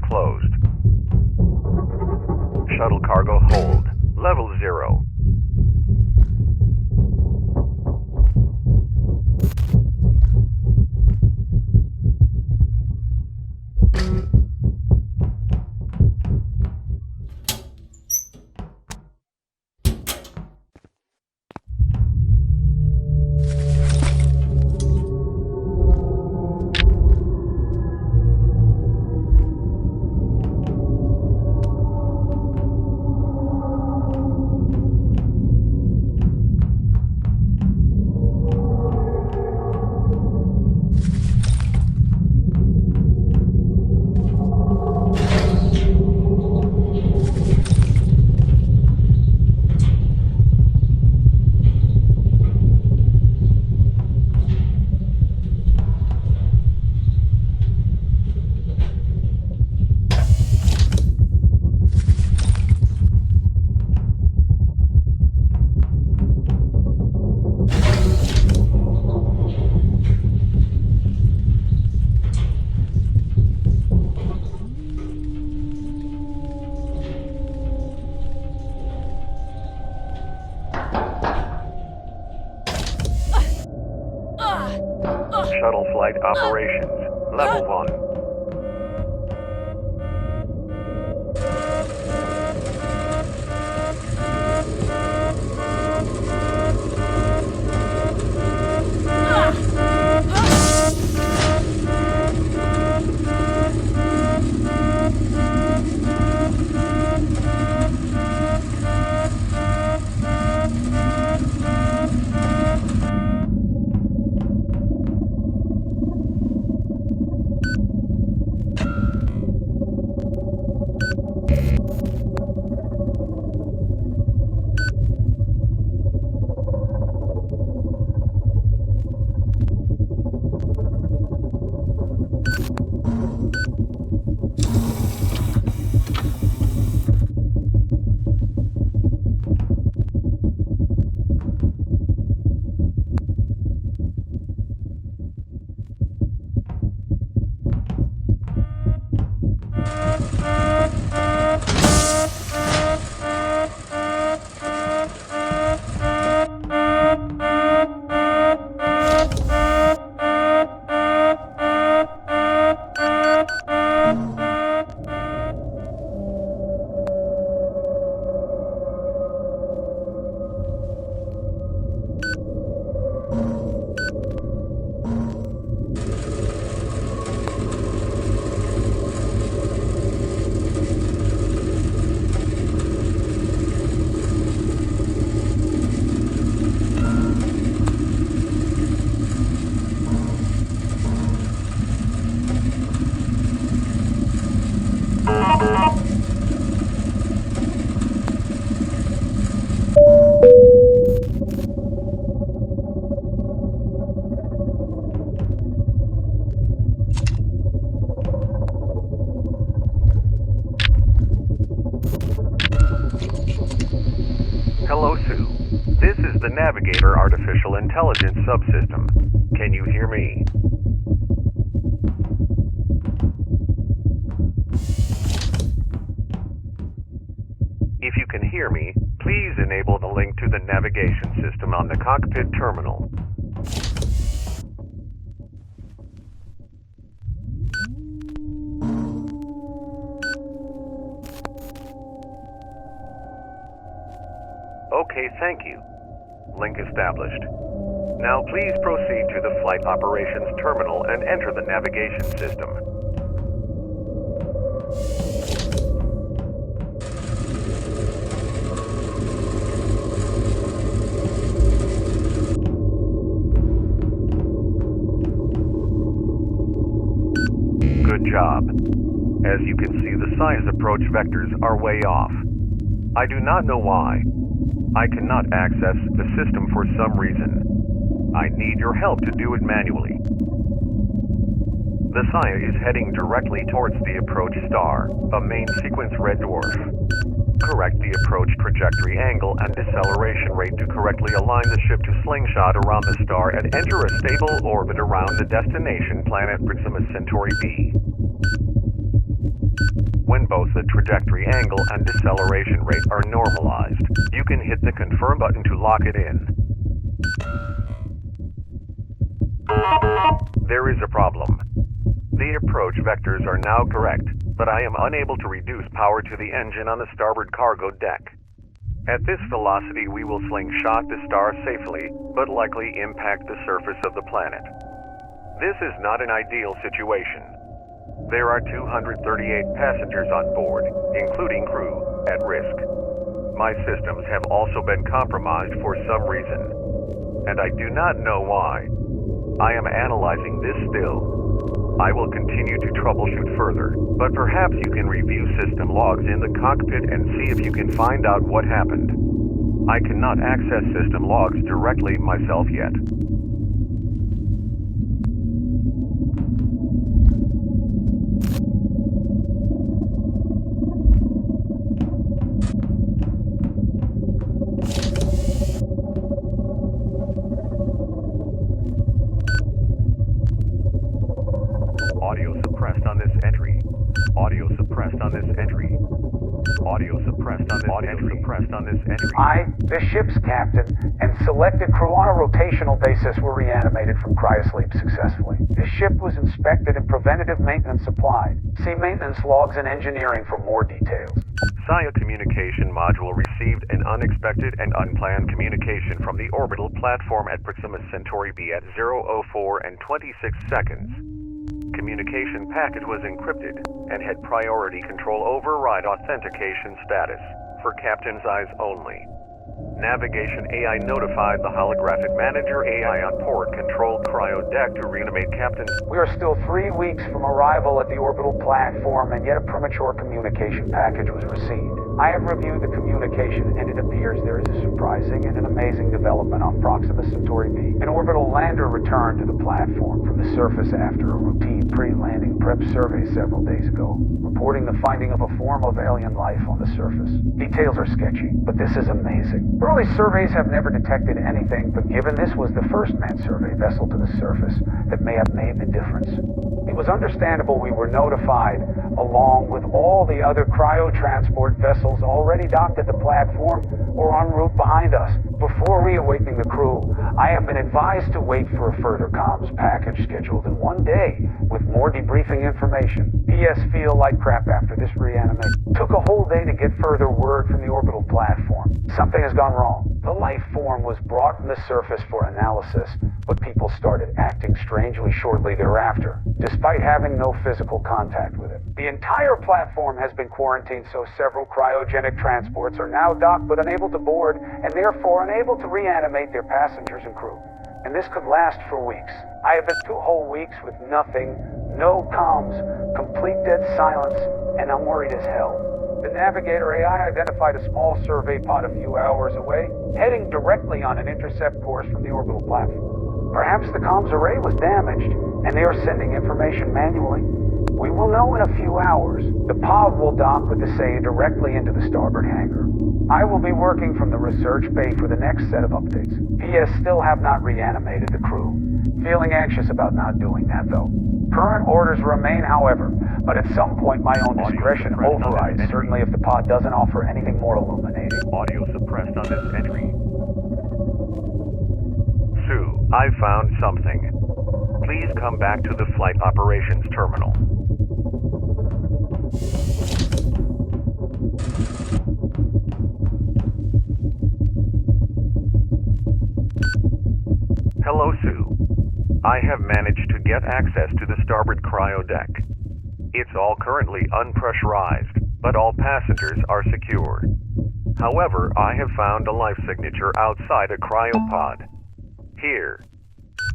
closed. Shuttle cargo hold. Level 0. Shuttle flight operations. Level 1. Hello, Sue. This is the Navigator Artificial Intelligence Subsystem. Can you hear me? If you can hear me, please enable the link to the navigation system on the cockpit terminal. Okay, thank you. Link established. Now please proceed to the Flight Operations Terminal and enter the navigation system. Good job. As you can see, the size approach vectors are way off. I do not know why. I cannot access the system for some reason. I need your help to do it manually. The Saya is heading directly towards the approach star, a main sequence red dwarf. Correct the approach trajectory angle and deceleration rate to correctly align the ship to slingshot around the star and enter a stable orbit around the destination planet Proxima Centauri b. when both the trajectory angle and deceleration rate are normalized. You can hit the confirm button to lock it in. There is a problem. The approach vectors are now correct, but I am unable to reduce power to the engine on the starboard cargo deck. At this velocity, we will slingshot the star safely, but likely impact the surface of the planet. This is not an ideal situation. There are 238 passengers on board, including crew, at risk. My systems have also been compromised for some reason, and I do not know why. I am analyzing this still. I will continue to troubleshoot further, but perhaps you can review system logs in the cockpit and see if you can find out what happened. I cannot access system logs directly myself yet. Audio suppressed on this entry. Audio suppressed on this entry. Audio suppressed on this entry. Suppressed on this entry. I, the ship's captain, and selected crew on a rotational basis were reanimated from cryosleep successfully. The ship was inspected and preventative maintenance applied. See maintenance logs and engineering for more details. SIA communication module received an unexpected and unplanned communication from the orbital platform at Proxima Centauri B at 0:04 and 26 seconds. Communication packet was encrypted and had priority control override authentication status for captain's eyes only. Navigation AI notified the holographic manager AI on port control cryo deck to reanimate captain. We are still 3 weeks from arrival at the orbital platform, and yet a premature communication package was received. I have reviewed the communication, and it appears there is a surprising and an amazing development on Proxima Centauri B. An orbital lander returned to the platform from the surface after a routine pre-landing prep survey several days ago, reporting the finding of a form of alien life on the surface. Details are sketchy, but this is amazing. Early surveys have never detected anything, but given this was the first manned survey vessel to the surface, that may have made the difference. It was understandable we were notified, along with all the other cryo-transport vessels already docked at the platform or en route behind us. Before reawakening the crew, I have been advised to wait for a further comms package scheduled in 1 day with more debriefing information. PS feel like crap after this reanimation. Took a whole day to get further word from the orbital platform. Something has gone wrong. The life form was brought from the surface for analysis, but people started acting strangely shortly thereafter, despite having no physical contact with it. The entire platform has been quarantined, so several cryogenic transports are now docked but unable to board, and therefore unable to reanimate their passengers and crew. And this could last for weeks. I have been 2 whole weeks with nothing, no comms, complete dead silence, and I'm worried as hell. The navigator AI identified a small survey pod a few hours away, heading directly on an intercept course from the orbital platform. Perhaps the comms array was damaged, and they are sending information manually. We will know in a few hours. The pod will dock with the SEA directly into the starboard hangar. I will be working from the research bay for the next set of updates. PS still have not reanimated the crew. Feeling anxious about not doing that, though. Current orders remain, however, but at some point my own discretion overrides, certainly if the pod doesn't offer anything more illuminating. Audio suppressed on this entry. Sue, I found something. Please come back to the flight operations terminal. Hello, Sue. I have managed to get access to the starboard cryo deck. It's all currently unpressurized, but all passengers are secure. However, I have found a life signature outside a cryopod. Here,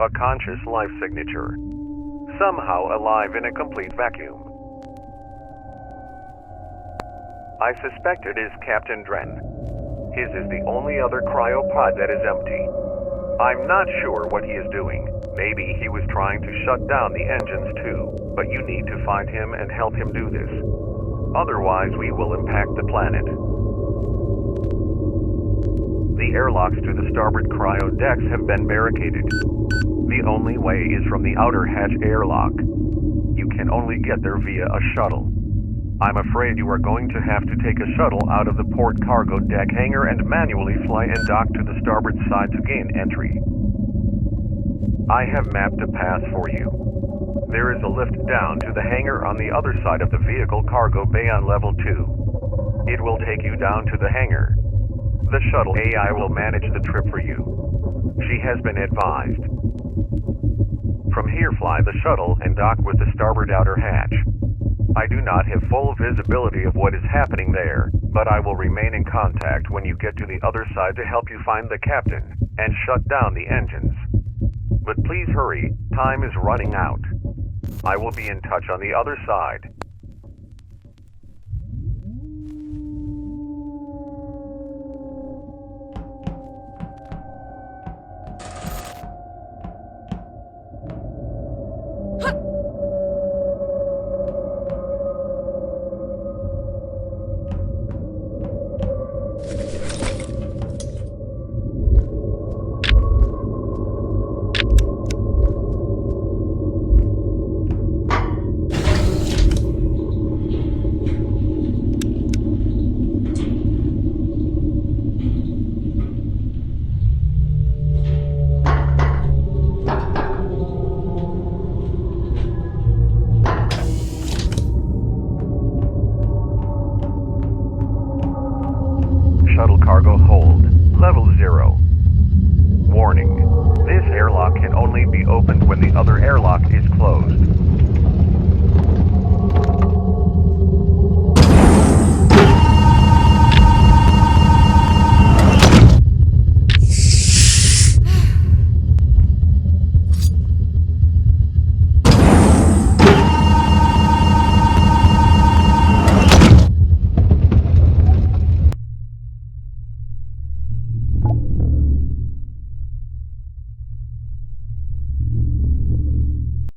a conscious life signature. Somehow alive in a complete vacuum. I suspect it is Captain Dren. His is the only other cryopod that is empty. I'm not sure what he is doing. Maybe he was trying to shut down the engines too, but you need to find him and help him do this. Otherwise, we will impact the planet. The airlocks to the starboard cryo decks have been barricaded. The only way is from the outer hatch airlock. You can only get there via a shuttle. I'm afraid you are going to have to take a shuttle out of the port cargo deck hangar and manually fly and dock to the starboard side to gain entry. I have mapped a path for you. There is a lift down to the hangar on the other side of the vehicle cargo bay on level 2. It will take you down to the hangar. The shuttle AI will manage the trip for you. She has been advised. From here, fly the shuttle and dock with the starboard outer hatch. I do not have full visibility of what is happening there, but I will remain in contact when you get to the other side to help you find the captain and shut down the engines. But please hurry, time is running out. I will be in touch on the other side.